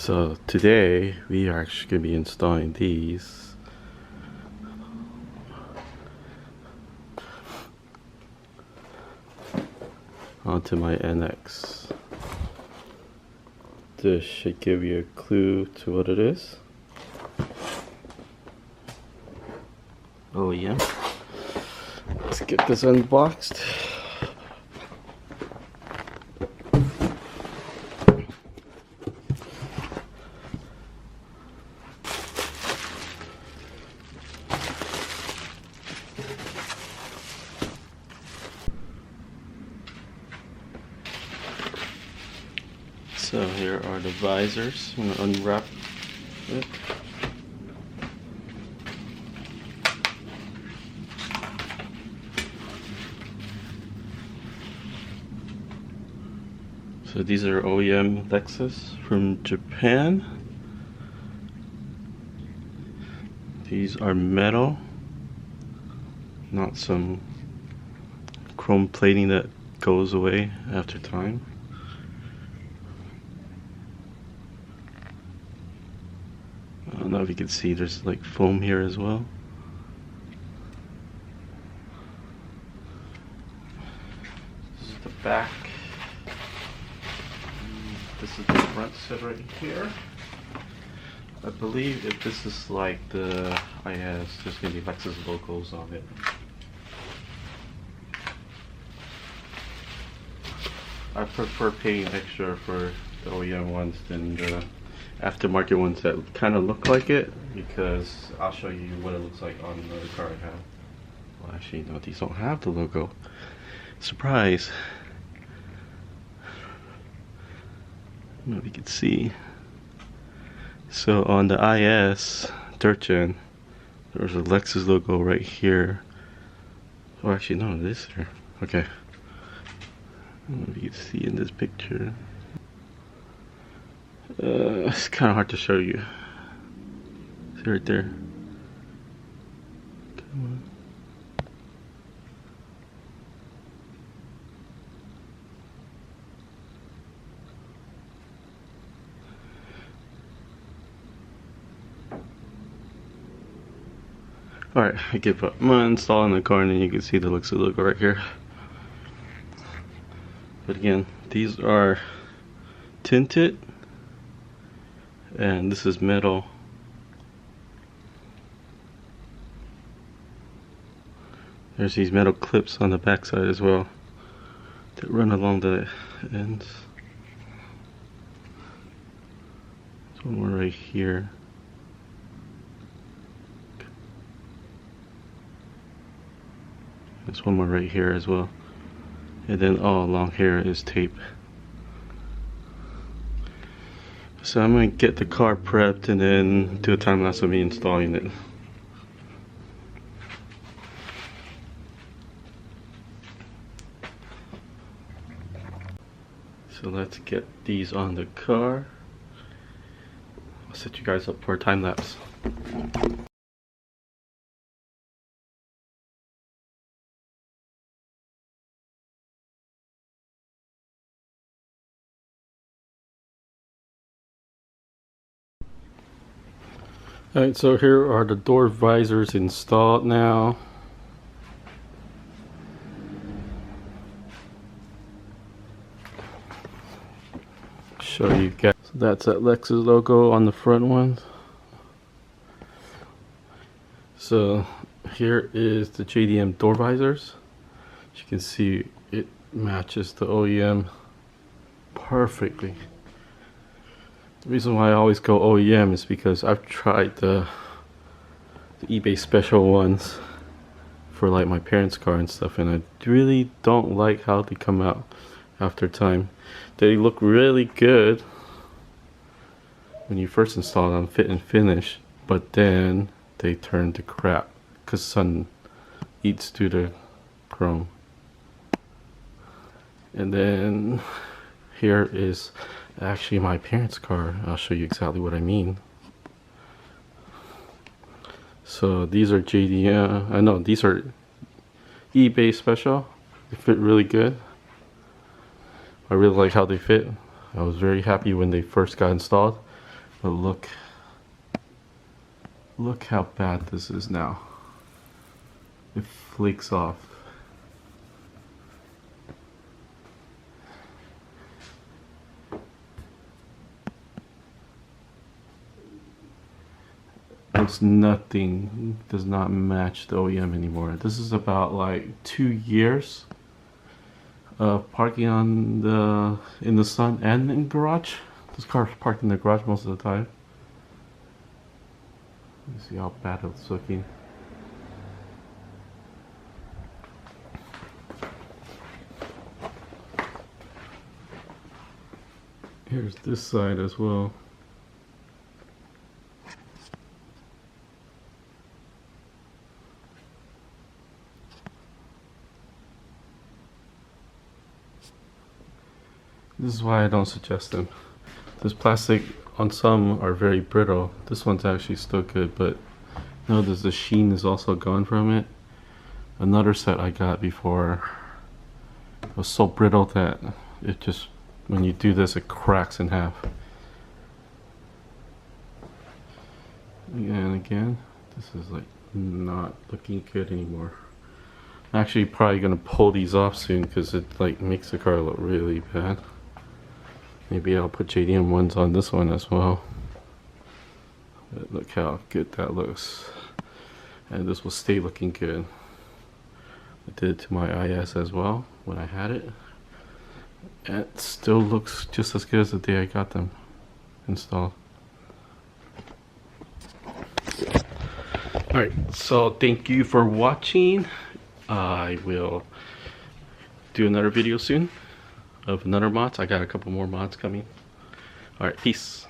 So today we are actually going to be installing these onto my NX. This should give you a clue to what it is. Oh yeah. Let's get this unboxed. So here are the visors. I'm going to unwrap it. So these are OEM Lexus from Japan. These are metal, not some chrome plating that goes away after time. I don't know if you can see, there's like foam here as well. This is the back. This is the front set right here. I believe if this is like the IS, there's going to be Lexus logos on it. I prefer paying extra for the OEM ones than the aftermarket ones that kind of look like it, because I'll show you what it looks like on the car I have. Well, actually, no, these don't have the logo. Surprise! I don't know if you can see. So on the IS Dirt Gen, there's a Lexus logo right here. Oh, actually, no, it is there. Okay. I don't know if you can see in this picture. It's kind of hard to show you. See right there. Come on. Alright, I give up. I'm gonna install in the car and then you can see the Lexus logo right here. But again, these are tinted. And this is metal. There's these metal clips on the backside as well that run along the ends. There's one more right here. There's one more right here as well. And then all along here is tape. So I'm going to get the car prepped and then do a time lapse of me installing it. So let's get these on the car. I'll set you guys up for a time lapse. Alright, so here are the door visors installed now. Show you guys. So that's that Lexus logo on the front one. So here is the JDM door visors. As you can see, it matches the OEM perfectly. The reason why I always go OEM is because I've tried the eBay special ones for like my parents' car and stuff, and I really don't like how they come out after time. They look really good when you first install them, fit and finish, but then they turn to crap because sun eats through the chrome. And then here is actually my parents' car. I'll show you exactly what I mean. So these are JDM, I know these are eBay special. They fit really good. I really like how they fit. I was very happy when they first got installed. But look how bad this is now. It flakes off. Looks nothing, does not match the OEM anymore. This is about like 2 years of parking in the sun and in garage. This car's parked in the garage most of the time. You see how bad it's looking. Here's this side as well. This is why I don't suggest them. This plastic on some are very brittle. This one's actually still good, but notice the sheen is also gone from it. Another set I got before was so brittle that it just, when you do this, it cracks in half. And again, this is like not looking good anymore. I'm actually probably gonna pull these off soon because it like makes the car look really bad. Maybe I'll put JDM ones on this one as well. But look how good that looks. And this will stay looking good. I did it to my IS as well when I had it. And it still looks just as good as the day I got them installed. Alright, so thank you for watching. I will do another video soon of another mods. I got a couple more mods coming. Alright, peace.